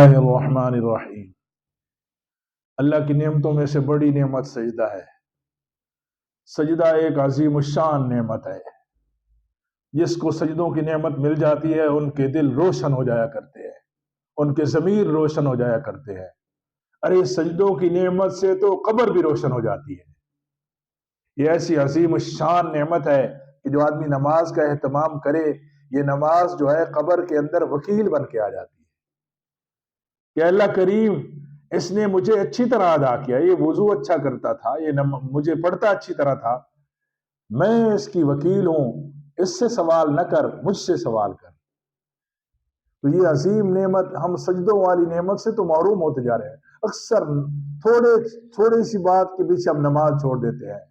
اللہ الرحمن الرحیم۔ اللہ کی نعمتوں میں سے بڑی نعمت سجدہ ہے۔ سجدہ ایک عظیم الشان نعمت ہے۔ جس کو سجدوں کی نعمت مل جاتی ہے ان کے دل روشن ہو جایا کرتے ہیں، ان کے ضمیر روشن ہو جایا کرتے ہیں۔ ارے سجدوں کی نعمت سے تو قبر بھی روشن ہو جاتی ہے۔ یہ ایسی عظیم الشان نعمت ہے کہ جو آدمی نماز کا اہتمام کرے، یہ نماز جو ہے قبر کے اندر وکیل بن کے آ جاتی ہے کہ اللہ کریم اس نے مجھے اچھی طرح ادا کیا، یہ وضو اچھا کرتا تھا، یہ مجھے پڑھتا اچھی طرح تھا، میں اس کی وکیل ہوں، اس سے سوال نہ کر، مجھ سے سوال کر۔ تو یہ عظیم نعمت، ہم سجدوں والی نعمت سے تو محروم ہوتے جا رہے ہیں۔ اکثر تھوڑی سی بات کے پیچھے ہم نماز چھوڑ دیتے ہیں۔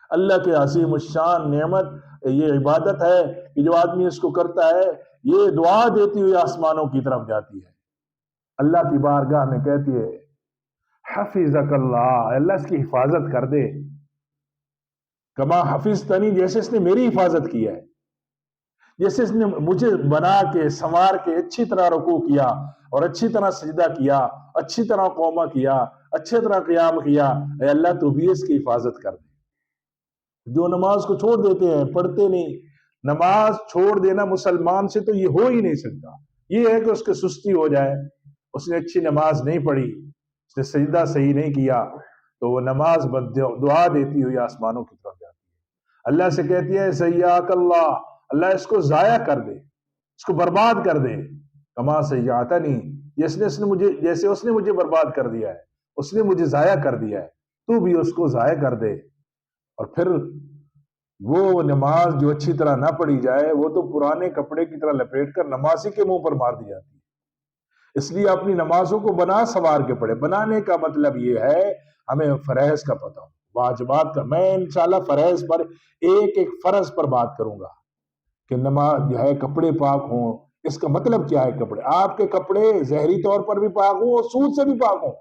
اللہ کے عظیم الشان نعمت یہ عبادت ہے کہ جو آدمی اس کو کرتا ہے یہ دعا دیتی ہوئی آسمانوں کی طرف جاتی ہے، اللہ کی بارگاہ میں کہتی ہے حفظک اللہ، اللہ اس کی حفاظت کر دے، کما حفظتنی، جیسے اس نے میری حفاظت کی ہے، جیسے اس نے مجھے بنا کے سنوار کے اچھی طرح رکوع کیا اور اچھی طرح سجدہ کیا، اچھی طرح قومہ کیا، اچھی طرح قیام کیا، اے اللہ تو بھی اس کی حفاظت کر دے۔ جو نماز کو چھوڑ دیتے ہیں، پڑھتے نہیں، نماز چھوڑ دینا مسلمان سے تو یہ ہو ہی نہیں سکتا۔ یہ ہے کہ اس کے سستی ہو جائے، اس نے اچھی نماز نہیں پڑھی، اس نے سجدہ صحیح نہیں کیا، تو وہ نماز دعا دیتی ہوئی آسمانوں کی طرف جاتی ہے، اللہ سے کہتی ہے سیاک اللہ، اللہ اس کو ضائع کر دے، اس کو برباد کر دے، کما سیاتنی، جیسے اس نے مجھے برباد کر دیا ہے، اس نے مجھے ضائع کر دیا ہے، تو بھی اس کو ضائع کر دے۔ اور پھر وہ نماز جو اچھی طرح نہ پڑھی جائے وہ تو پرانے کپڑے کی طرح لپیٹ کر نمازی کے منہ پر مار دی جاتی ہے۔ اس لیے اپنی نمازوں کو بنا سوار کے پڑھے۔ بنانے کا مطلب یہ ہے ہمیں فرائض کا پتہ ہو، واجبات کا۔ میں انشاءاللہ فرائض پر ایک فرض پر بات کروں گا کہ نماز جو ہے کپڑے پاک ہوں۔ اس کا مطلب کیا ہے؟ کپڑے، آپ کے کپڑے ظاہری طور پر بھی پاک ہوں اور سود سے بھی پاک ہوں۔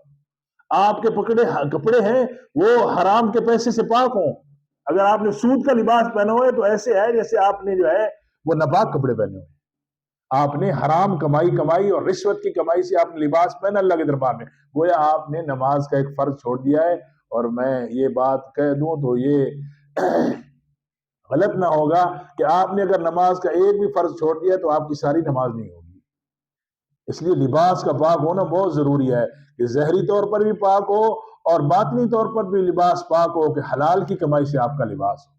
آپ کے کپڑے ہیں وہ حرام کے پیسے سے پاک ہوں۔ اگر آپ نے سود کا لباس پہنا ہوا ہے تو ایسے ہے جیسے آپ نے جو ہے وہ ناپاک کپڑے پہنے ہوئے، آپ نے حرام کمائی اور رشوت کی کمائی سے آپ نے لباس پہنا اللہ کے دربار میں، گویا آپ نے نماز کا ایک فرض چھوڑ دیا ہے۔ اور میں یہ بات کہہ دوں تو یہ غلط نہ ہوگا کہ آپ نے اگر نماز کا ایک بھی فرض چھوڑ دیا تو آپ کی ساری نماز نہیں ہوگی۔ اس لیے لباس کا پاک ہونا بہت ضروری ہے کہ ظاہری طور پر بھی پاک ہو اور باطنی طور پر بھی لباس پاک ہو، کہ حلال کی کمائی سے آپ کا لباس ہو۔